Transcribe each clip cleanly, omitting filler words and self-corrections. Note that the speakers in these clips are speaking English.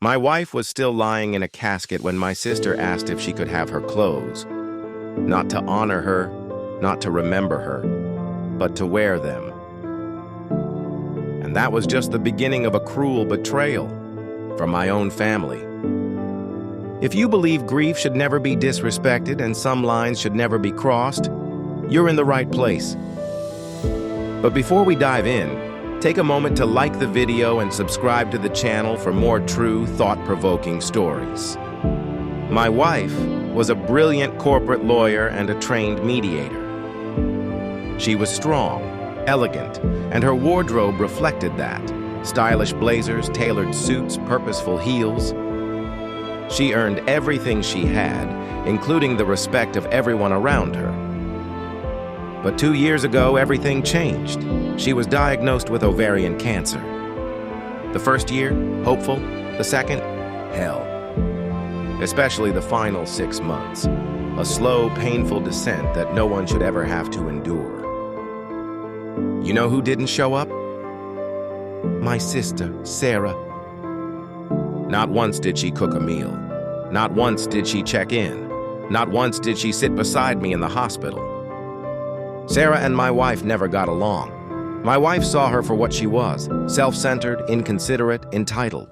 My wife was still lying in a casket when my sister asked if she could have her clothes. Not to honor her, not to remember her, but to wear them. And that was just the beginning of a cruel betrayal from my own family. If you believe grief should never be disrespected and some lines should never be crossed, you're in the right place. But before we dive in, take a moment to like the video and subscribe to the channel for more true, thought-provoking stories. My wife was a brilliant corporate lawyer and a trained mediator. She was strong, elegant, and her wardrobe reflected that. Stylish blazers, tailored suits, purposeful heels. She earned everything she had, including the respect of everyone around her. But 2 years ago, everything changed. She was diagnosed with ovarian cancer. The first year, hopeful. The second, hell. Especially the final 6 months. A slow, painful descent that no one should ever have to endure. You know who didn't show up? My sister, Sarah. Not once did she cook a meal. Not once did she check in. Not once did she sit beside me in the hospital. Sarah and my wife never got along. My wife saw her for what she was, self-centered, inconsiderate, entitled.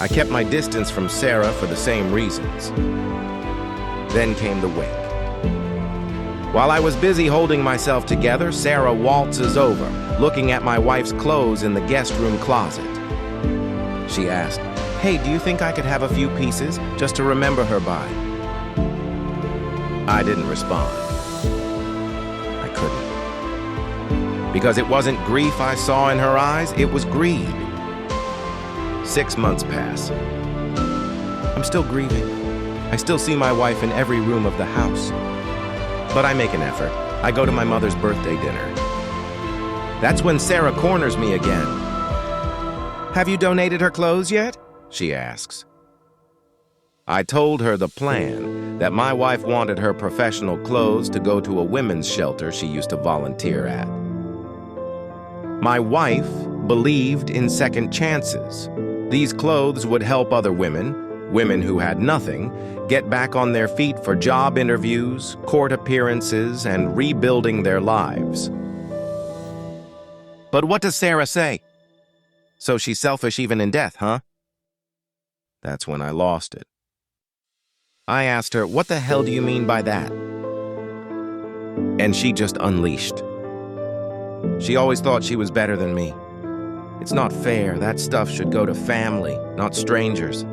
I kept my distance from Sarah for the same reasons. Then came the wake. While I was busy holding myself together, Sarah waltzes over, looking at my wife's clothes in the guest room closet. She asked, "Hey, do you think I could have a few pieces just to remember her by?" I didn't respond. I couldn't. Because it wasn't grief I saw in her eyes, it was greed. 6 months pass. I'm still grieving. I still see my wife in every room of the house. But I make an effort. I go to my mother's birthday dinner. That's when Sarah corners me again. "Have you donated her clothes yet?" she asks. I told her the plan, that my wife wanted her professional clothes to go to a women's shelter she used to volunteer at. My wife believed in second chances. These clothes would help other women who had nothing, get back on their feet for job interviews, court appearances, and rebuilding their lives. But what does Sarah say? So she's selfish even in death, huh? That's when I lost it. I asked her, "What the hell do you mean by that?" And she just unleashed. She always thought she was better than me. It's not fair. That stuff should go to family, not strangers.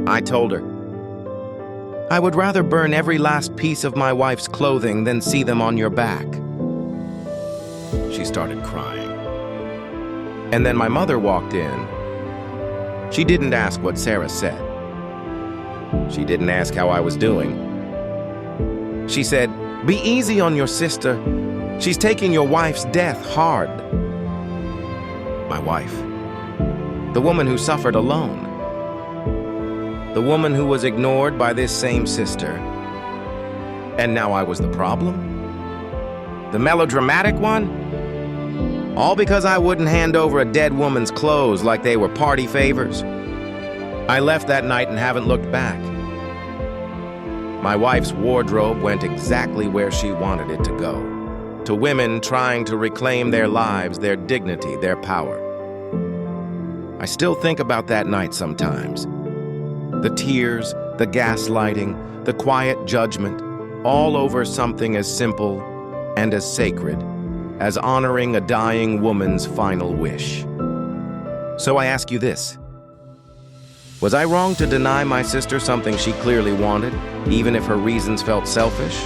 I told her, "I would rather burn every last piece of my wife's clothing than see them on your back." She started crying. And then my mother walked in. She didn't ask what Sarah said. She didn't ask how I was doing. She said, "Be easy on your sister. She's taking your wife's death hard." My wife. The woman who suffered alone. The woman who was ignored by this same sister. And now I was the problem? The melodramatic one? All because I wouldn't hand over a dead woman's clothes like they were party favors. I left that night and haven't looked back. My wife's wardrobe went exactly where she wanted it to go. To women trying to reclaim their lives, their dignity, their power. I still think about that night sometimes. The tears, the gaslighting, the quiet judgment, all over something as simple and as sacred as honoring a dying woman's final wish. So I ask you this. Was I wrong to deny my sister something she clearly wanted, even if her reasons felt selfish?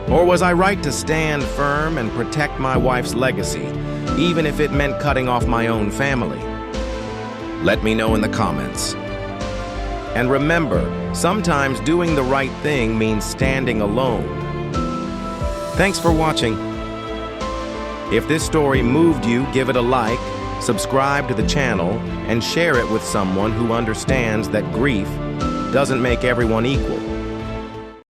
Or was I right to stand firm and protect my wife's legacy, even if it meant cutting off my own family? Let me know in the comments. And remember, sometimes doing the right thing means standing alone. Thanks for watching. If this story moved you, give it a like, subscribe to the channel, and share it with someone who understands that grief doesn't make everyone equal.